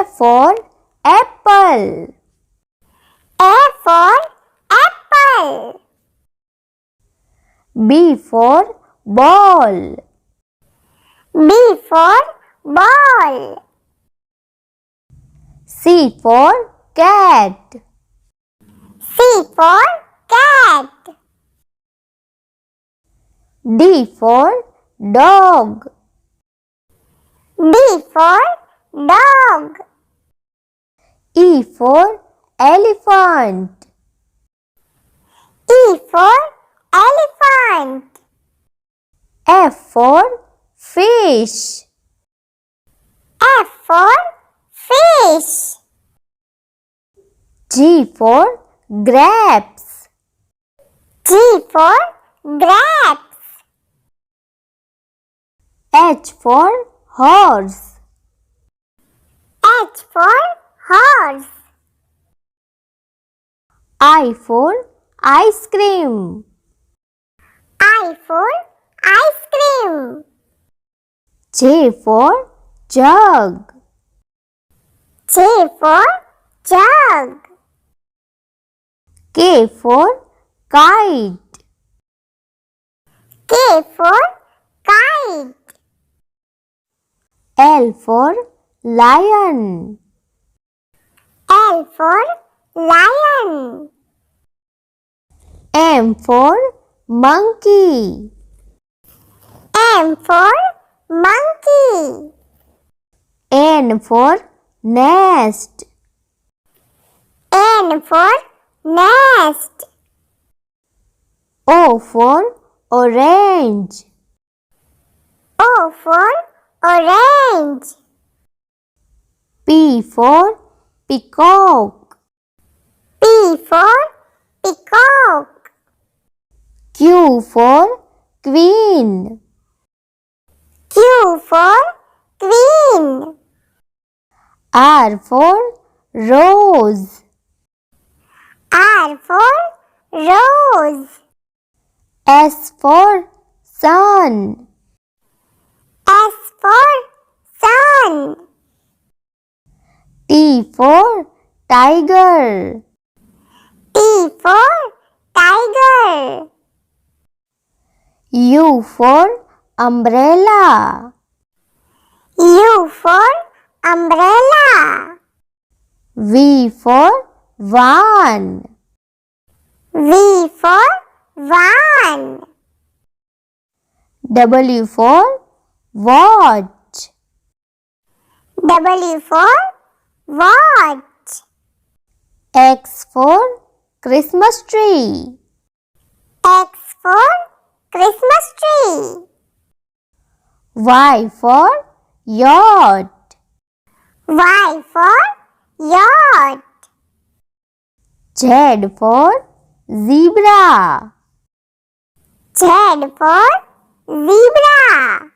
for apple. A for apple. B for ball. B for ball. C for cat. C for cat. D for dog. D for dog. E for elephant. E for elephant. F for fish. F for fish. G for grapes. G for grapes. H for horse. H for horse. I for ice cream. I for ice cream. J for jug. J for jug. K for kite. K for kite. L for lion. L for lion. M for monkey. M for monkey. N for nest. N for nest. O for orange. O for orange. P for peacock. P for peacock. Q for queen. Q for queen. R for rose. R for rose. S for sun. S for sun. T for tiger. T for tiger. U for umbrella. U for umbrella. V for van. V for van. W for watch. W for watch. X for Christmas tree. X for Christmas tree. Y for yacht. Y for yacht. Z for zebra. Z for zebra.